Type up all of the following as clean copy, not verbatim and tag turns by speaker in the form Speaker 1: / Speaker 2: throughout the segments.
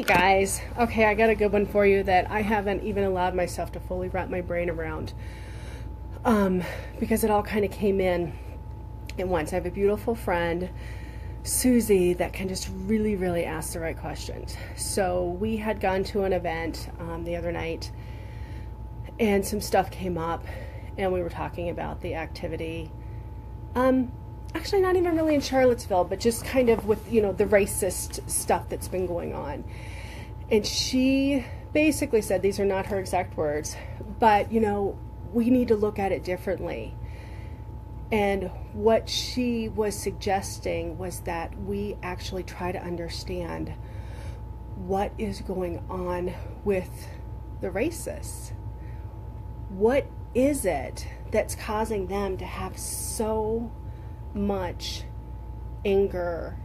Speaker 1: Hey guys, okay, I got a good one for you that I haven't even allowed myself to fully wrap my brain around, because it all kind of came in at once. I have a beautiful friend, Susie, that can just really ask the right questions. So we had gone to an event the other night, and some stuff came up, and we were talking about the activity. Actually, not even really in Charlottesville, but just kind of with, the racist stuff that's been going on. And she basically said, these are not her exact words, but, we need to look at it differently. And what she was suggesting was that we actually try to understand what is going on with the racists. What is it that's causing them to have so much anger,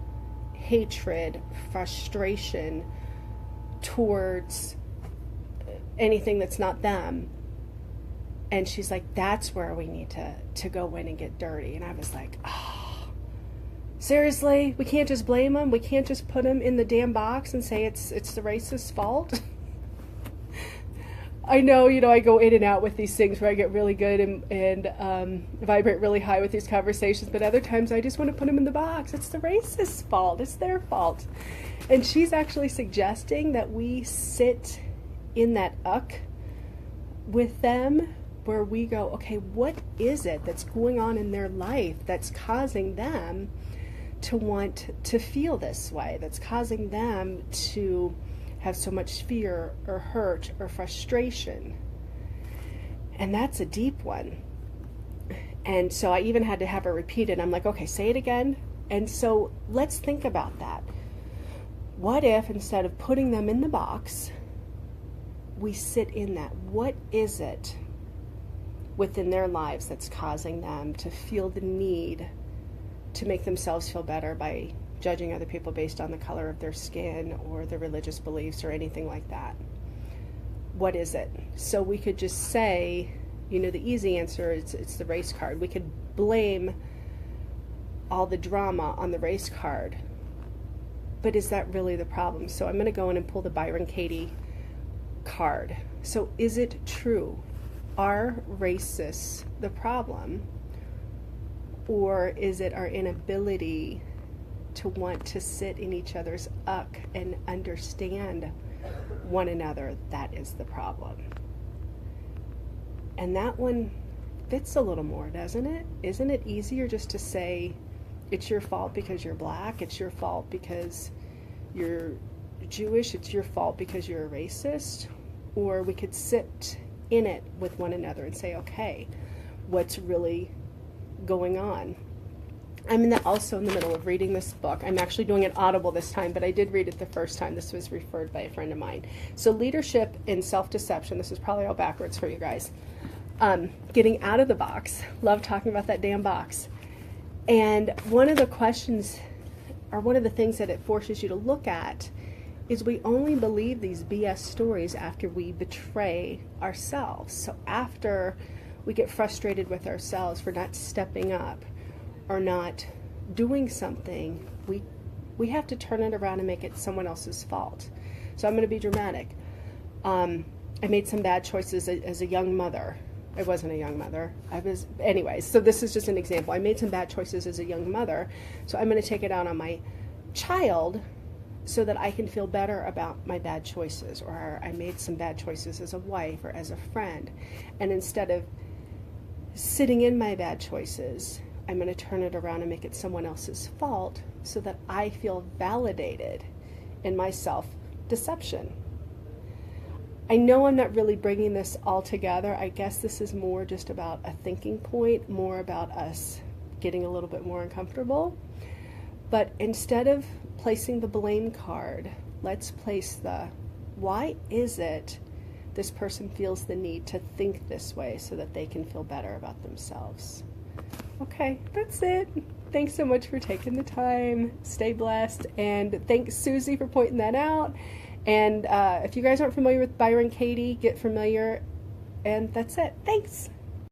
Speaker 1: hatred, frustration towards anything that's not them? And she's like, that's where we need to go in and get dirty. And I was like, oh, seriously? We can't just blame them? We can't just put them in the damn box and say it's the racist's fault? I know, I go in and out with these things where I get really good and vibrate really high with these conversations, but other times I just want to put them in the box. It's the racist's fault. It's their fault. And she's actually suggesting that we sit in that with them, where we go, okay, what is it that's going on in their life that's causing them to want to feel this way, that's causing them to have so much fear or hurt or frustration? And that's a deep one. And so I even had to have her repeat it. I'm like, okay, say it again. And so let's think about that. What if, instead of putting them in the box, we sit in that? What is it within their lives that's causing them to feel the need to make themselves feel better by judging other people based on the color of their skin or their religious beliefs or anything like that? What is it? So we could just say, the easy answer is it's the race card. We could blame all the drama on the race card. But is that really the problem? So I'm going to go in and pull the Byron Katie card. So is it true? Are racists the problem? Or is it our inability to want to sit in each other's and understand one another that is the problem? And that one fits a little more, doesn't it? Isn't it easier just to say it's your fault because you're black, it's your fault because you're Jewish, it's your fault because you're a racist? Or we could sit in it with one another and say, okay, what's really going on? I'm also in the middle of reading this book. I'm actually doing it Audible this time, but I did read it the first time. This was referred by a friend of mine. So Leadership in Self-Deception. This is probably all backwards for you guys. Getting out of the box. Love talking about that damn box. And one of the questions, or one of the things that it forces you to look at, is we only believe these BS stories after we betray ourselves. So after we get frustrated with ourselves for not stepping up or not doing something, we have to turn it around and make it someone else's fault. So I'm going to be dramatic. I made some bad choices as a young mother. I wasn't a young mother. Anyways, so this is just an example. I made some bad choices as a young mother, so I'm going to take it out on my child so that I can feel better about my bad choices. Or I made some bad choices as a wife or as a friend. And instead of sitting in my bad choices, I'm going to turn it around and make it someone else's fault so that I feel validated in my self-deception. I know I'm not really bringing this all together. I guess this is more just about a thinking point, more about us getting a little bit more uncomfortable. But instead of placing the blame card, let's place the, why is it this person feels the need to think this way so that they can feel better about themselves? Okay, that's it. Thanks so much for taking the time. Stay blessed. And thanks, Susie, for pointing that out. And if you guys aren't familiar with Byron Katie, get familiar. And that's it. Thanks.